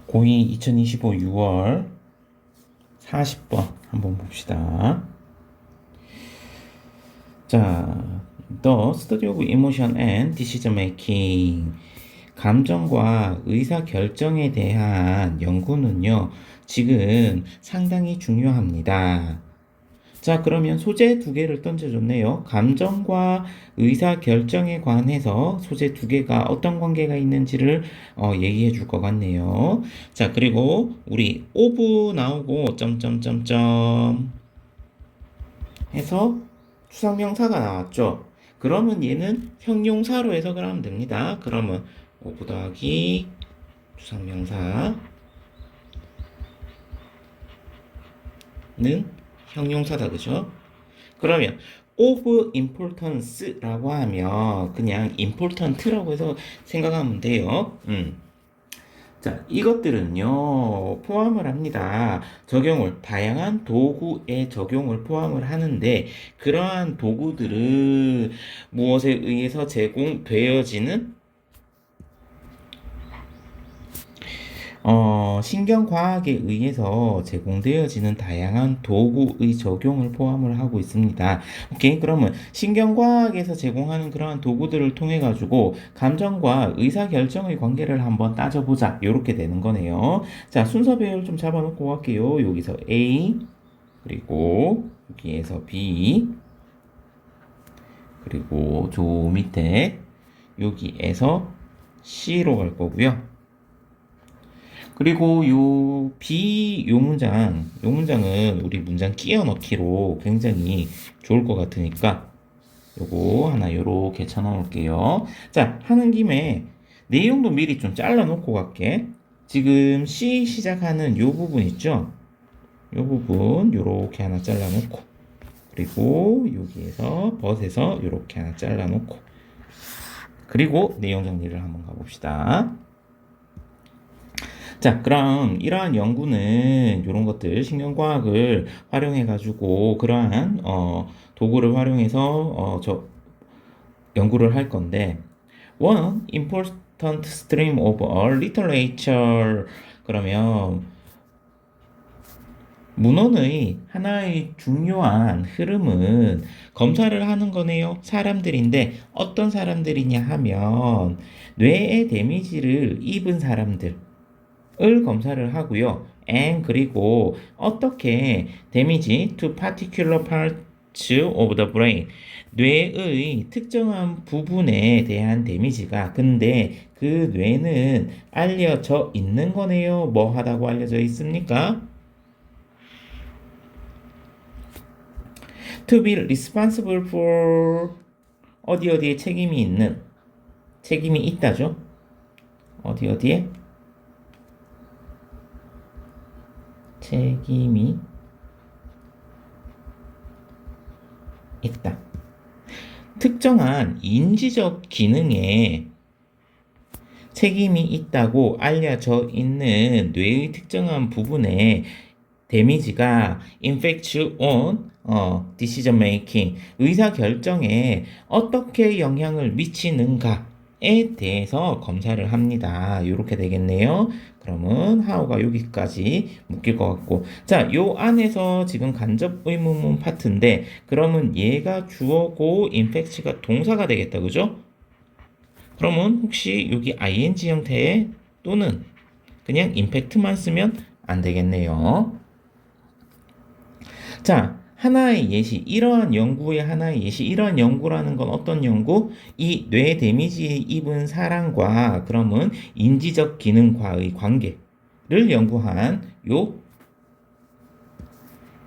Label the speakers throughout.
Speaker 1: 고2 2025 6월 40번 한번 봅시다. 자, The Study of Emotion and Decision Making. 감정과 의사 결정에 대한 연구는요, 지금 상당히 중요합니다. 자, 그러면 소재 두 개를 던져줬네요. 감정과 의사 결정에 관해서 소재 두 개가 어떤 관계가 있는지를 얘기해 줄 것 같네요. 자, 그리고 우리 오브 나오고 점점점점 해서 추상명사가 나왔죠. 그러면 얘는 형용사로 해석을 하면 됩니다. 그러면 오브 더하기 추상명사는 형용사다, 그죠? 그러면 of importance라고 하면 그냥 important라고 해서 생각하면 돼요. 자, 이것들은요, 포함을 합니다. 적용을, 다양한 도구의 적용을 포함을 하는데, 그러한 도구들은 무엇에 의해서 제공되어지는 신경과학에 의해서 제공되어지는 다양한 도구의 적용을 포함을 하고 있습니다. 오케이. 그러면 신경과학에서 제공하는 그러한 도구들을 통해 가지고 감정과 의사결정의 관계를 한번 따져보자. 이렇게 되는 거네요. 자, 순서 배열 좀 잡아놓고 갈게요. 여기서 A, 그리고 여기에서 B, 그리고 저 밑에 여기에서 C로 갈 거고요. 그리고 요 문장은 우리 문장 끼워 넣기로 굉장히 좋을 것 같으니까 요거 하나 요렇게 쳐놓을게요. 자, 하는 김에 내용도 미리 좀 잘라 놓고 갈게. 지금 C 시작하는 요 부분 있죠? 요 부분 요렇게 하나 잘라 놓고, 그리고 여기에서 벗에서 요렇게 하나 잘라 놓고, 그리고 내용 정리를 한번 가봅시다. 자, 그럼 이러한 연구는 이런 것들 신경과학을 활용해 가지고 그러한 도구를 활용해서 연구를 할 건데, one important stream of our literature. 그러면 문헌의 하나의 중요한 흐름은 검사를 하는 거네요. 사람들인데 어떤 사람들이냐 하면 뇌에 데미지를 입은 사람들 을 검사를 하고요. and 그리고 어떻게 데미지 to particular parts of the brain, 뇌의 특정한 부분에 대한 데미지가, 근데 그 뇌는 알려져 있는 거네요. 뭐 하다고 알려져 있습니까? to be responsible for, 어디에 책임이 있다죠. 어디에 책임이 있다. 특정한 인지적 기능에 책임이 있다고 알려져 있는 뇌의 특정한 부분에 데미지가 infect on decision making, 의사 결정에 어떻게 영향을 미치는가에 대해서 검사를 합니다. 이렇게 되겠네요. 그러면 how가 여기까지 묶일 것 같고, 자, 요 안에서 지금 간접 의문문 파트인데, 그러면 얘가 주어고 infect가 동사가 되겠다, 그죠? 그러면 혹시 여기 ing 형태의 또는 그냥 impact만 쓰면 안 되겠네요. 자, 하나의 예시, 이러한 연구의 하나의 예시, 이러한 연구라는 건 어떤 연구? 이 뇌 데미지 입은 사람과 그러면 인지적 기능과의 관계를 연구한 요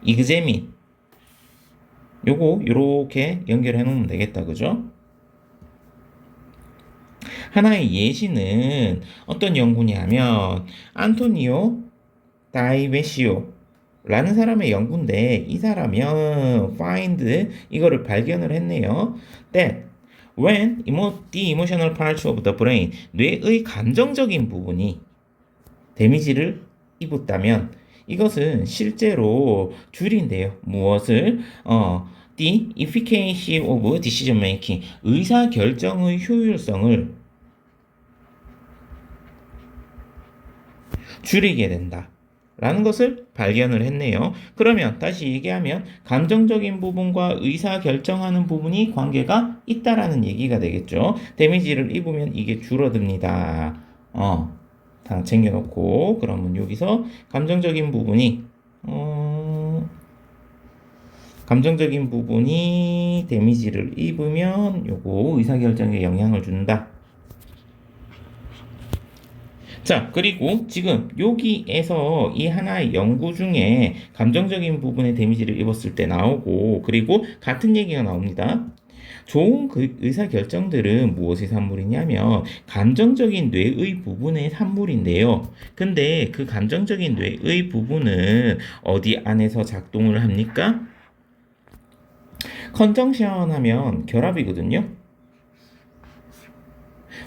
Speaker 1: examine, 요거 요렇게 연결해 놓으면 되겠다, 그죠? 하나의 예시는 어떤 연구냐면 안토니오 다이베시오 라는 사람의 연구인데, 이 사람은 find 이거를 발견을 했네요. that when the emotional parts of the brain, 뇌의 감정적인 부분이 데미지를 입었다면 이것은 실제로 줄인대요. 무엇을? the efficacy of decision making, 의사 결정의 효율성을 줄이게 된다. 라는 것을 발견을 했네요. 그러면 다시 얘기하면 감정적인 부분과 의사 결정하는 부분이 관계가 있다라는 얘기가 되겠죠. 데미지를 입으면 이게 줄어듭니다. 다 챙겨놓고 그러면 여기서 감정적인 부분이 데미지를 입으면 요거 의사결정에 영향을 준다. 자, 그리고 지금 여기에서 이 하나의 연구 중에 감정적인 부분에 데미지를 입었을 때 나오고, 그리고 같은 얘기가 나옵니다. 좋은 그 의사결정들은 무엇의 산물이냐면 감정적인 뇌의 부분의 산물인데요. 근데 그 감정적인 뇌의 부분은 어디 안에서 작동을 합니까? 컨정션 하면 결합이거든요.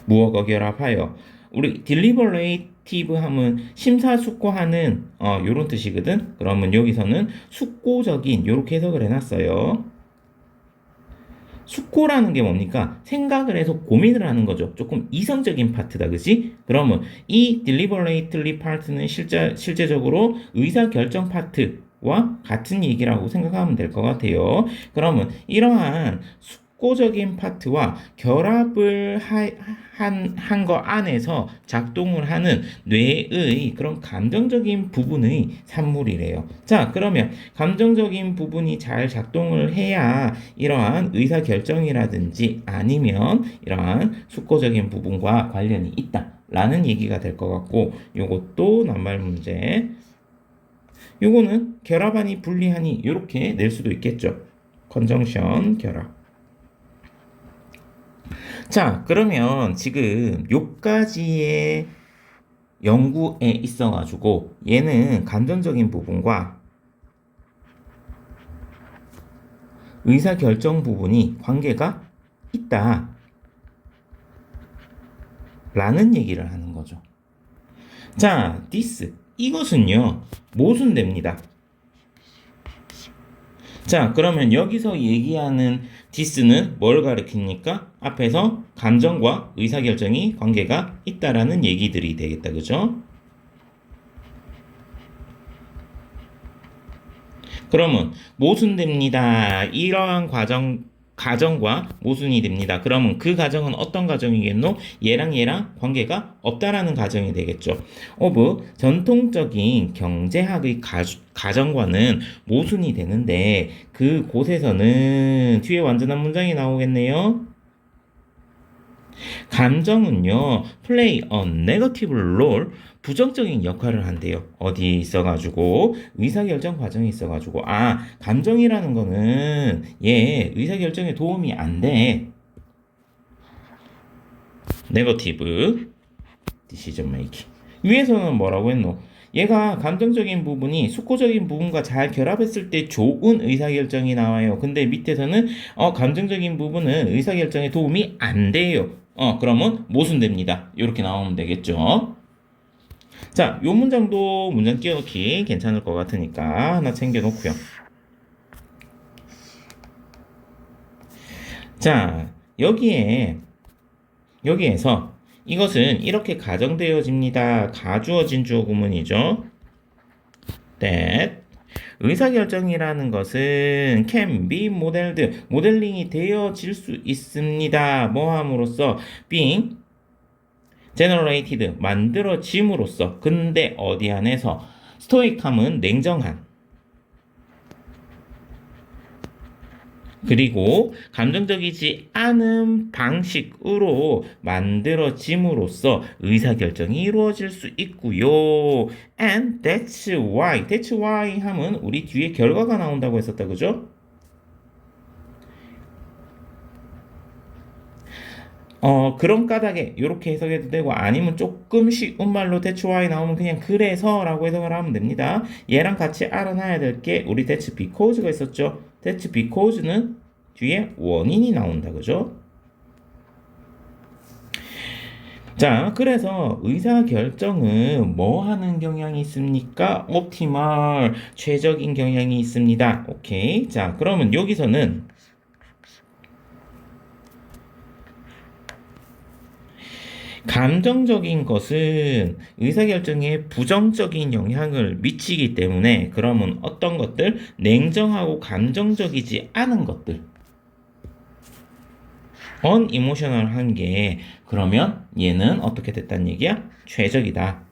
Speaker 1: 무엇과 결합하여 우리 딜리버레이티브 하면 심사숙고하는 요런 뜻이거든. 그러면 여기서는 숙고적인 요렇게 해석을 해놨어요. 숙고라는 게 뭡니까? 생각을 해서 고민을 하는 거죠. 조금 이성적인 파트다, 그지? 그러면 이 deliberately 파트는 실제적으로 의사결정 파트와 같은 얘기라고 생각하면 될 것 같아요. 그러면 이러한 숙고적인 파트와 결합을 한 거 안에서 작동을 하는 뇌의 그런 감정적인 부분의 산물이래요. 자, 그러면 감정적인 부분이 잘 작동을 해야 이러한 의사결정이라든지 아니면 이러한 숙고적인 부분과 관련이 있다라는 얘기가 될 것 같고, 요것도 낱말 문제. 요거는 결합하니 분리하니 이렇게 낼 수도 있겠죠. 컨정션 결합. 자, 그러면 지금 요까지의 연구에 있어가지고 얘는 감정적인 부분과 의사결정 부분이 관계가 있다 라는 얘기를 하는 거죠. 자, this 이것은요 모순됩니다. 자, 그러면 여기서 얘기하는 this는 뭘 가리킵니까? 앞에서 감정과 의사결정이 관계가 있다라는 얘기들이 되겠다, 그죠? 그러면 모순됩니다. 이러한 가정과 모순이 됩니다. 그러면 그 가정은 어떤 가정이겠노? 얘랑 관계가 없다라는 가정이 되겠죠. 전통적인 경제학의 가정과는 모순이 되는데 그 곳에서는 뒤에 완전한 문장이 나오겠네요. 감정은요, play a negative role, 부정적인 역할을 한대요. 어디 있어가지고, 의사결정 과정이 있어가지고, 감정이라는 거는 의사결정에 도움이 안 돼. negative decision making. 위에서는 뭐라고 했노? 얘가 감정적인 부분이 숙고적인 부분과 잘 결합했을 때 좋은 의사결정이 나와요. 근데 밑에서는 감정적인 부분은 의사결정에 도움이 안 돼요. 그러면 모순됩니다. 이렇게 나오면 되겠죠. 자, 요 문장도 문장 끼워넣기 괜찮을 것 같으니까 하나 챙겨놓고요. 자, 여기에서 이것은 이렇게 가정되어집니다. 가주어진 주어 구문이죠. that 의사결정이라는 것은 can be modeled, 모델링이 되어질 수 있습니다. 뭐 함으로써 being generated, 만들어짐으로써. 근데 어디 안에서? 스토이크함은 냉정한, 그리고 감정적이지 않은 방식으로 만들어짐으로써 의사결정이 이루어질 수 있고요. And that's why 하면 우리 뒤에 결과가 나온다고 했었다, 그죠? 그런 까닭에 이렇게 해석해도 되고, 아니면 조금 쉬운 말로 that's why 나오면 그냥 그래서라고 해석을 하면 됩니다. 얘랑 같이 알아놔야 될 게 우리 that's because가 있었죠. that's because는 뒤에 원인이 나온다, 그죠? 자, 그래서 의사결정은 뭐 하는 경향이 있습니까? 옵티멀, 최적인 경향이 있습니다. 오케이. 자, 그러면 여기서는 감정적인 것은 의사결정에 부정적인 영향을 미치기 때문에 그러면 어떤 것들? 냉정하고 감정적이지 않은 것들. 언이모셔널한 게 그러면 얘는 어떻게 됐단 얘기야? 최적이다.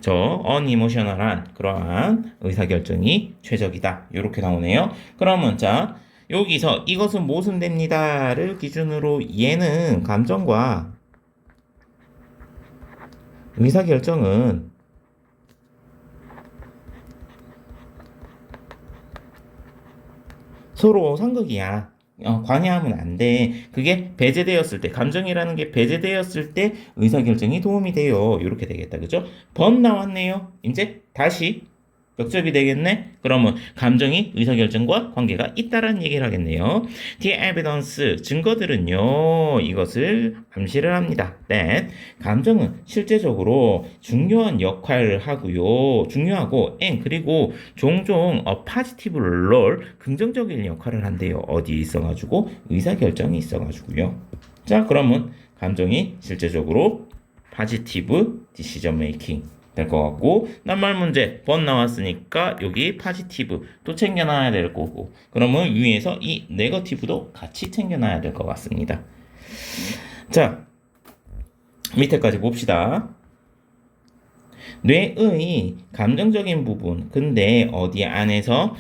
Speaker 1: 저 언이모셔널한 그러한 의사결정이 최적이다. 이렇게 나오네요. 그러면 자 여기서 이것은 모순됩니다를 기준으로 얘는 감정과 의사결정은 서로 상극이야. 관여하면 안 돼. 그게 배제되었을 때, 감정이라는 게 배제되었을 때 의사결정이 도움이 돼요. 이렇게 되겠다. 그죠? 번 나왔네요. 이제 다시 역접이 되겠네? 그러면 감정이 의사결정과 관계가 있다라는 얘기를 하겠네요. The evidence, 증거들은요, 이것을 암시를 합니다. that 감정은 실제적으로 중요한 역할을 하고요. 중요하고, and 그리고 종종 positive role, 긍정적인 역할을 한대요. 어디에 있어가지고? 의사결정이 있어가지고요. 자, 그러면 감정이 실제적으로 positive decision making 될 것 같고 낱말 문제 번 나왔으니까 여기 파지티브 또 챙겨놔야 될 거고 그러면 위에서 이 네거티브도 같이 챙겨놔야 될 것 같습니다. 자 밑에까지 봅시다. 뇌의 감정적인 부분 근데 어디 안에서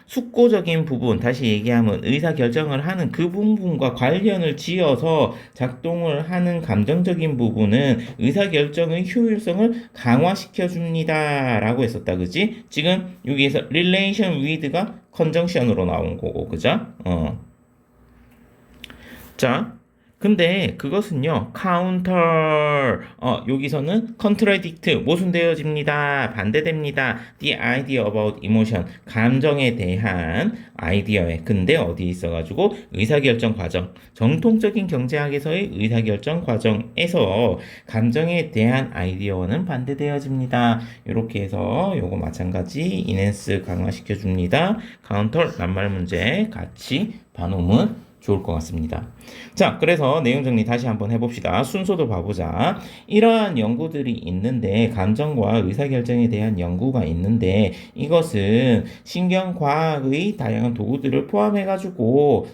Speaker 1: 숙고적인 부분 다시 얘기하면 의사결정을 하는 그 부분과 관련을 지어서 작동을 하는 감정적인 부분은 의사결정의 효율성을 강화시켜 줍니다 라고 했었다 그지? 지금 여기에서 relation with가 conjunction으로 나온 거고 그죠? 자 근데 그것은요 counter 여기서는 contradict 모순되어집니다 반대됩니다 the idea about emotion 감정에 대한 아이디어에 근데 어디 있어가지고 의사결정 과정 정통적인 경제학에서의 의사결정 과정에서 감정에 대한 아이디어와는 반대되어집니다 이렇게 해서 요거 마찬가지 인핸스 강화시켜 줍니다 counter 낱말 문제 같이 반응은 좋을 것 같습니다. 자, 그래서 내용 정리 다시 한번 해봅시다. 순서도 봐보자. 이러한 연구들이 있는데, 감정과 의사결정에 대한 연구가 있는데, 이것은 신경과학의 다양한 도구들을 포함해가지고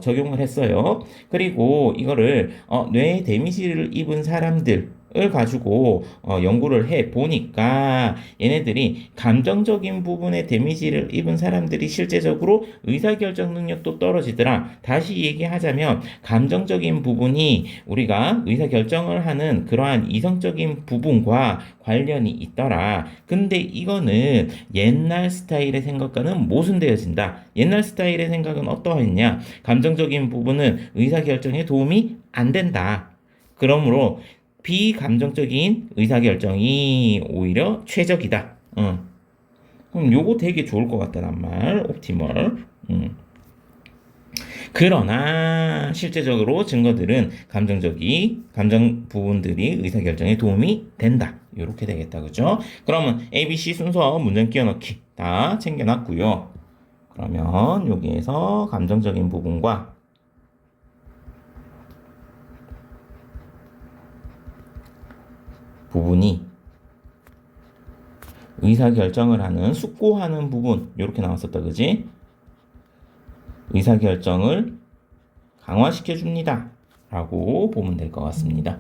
Speaker 1: 적용을 했어요. 그리고 이거를 뇌에 데미지를 입은 사람들, 을 가지고 연구를 해 보니까 얘네들이 감정적인 부분에 데미지를 입은 사람들이 실제적으로 의사결정 능력도 떨어지더라. 다시 얘기하자면 감정적인 부분이 우리가 의사결정을 하는 그러한 이성적인 부분과 관련이 있더라. 근데 이거는 옛날 스타일의 생각과는 모순되어진다. 옛날 스타일의 생각은 어떠했냐? 감정적인 부분은 의사결정에 도움이 안 된다. 그러므로 비감정적인 의사결정이 오히려 최적이다. 그럼 요거 되게 좋을 것 같다는 말, 옵티멀. 그러나 실제적으로 증거들은 감정 부분들이 의사결정에 도움이 된다. 이렇게 되겠다, 그죠? 그러면 A, B, C 순서 문장 끼워넣기 다 챙겨놨고요. 그러면 여기에서 감정적인 부분과 부분이 의사결정을 하는 숙고하는 부분 이렇게 나왔었다 그지? 의사결정을 강화시켜 줍니다 라고 보면 될 것 같습니다.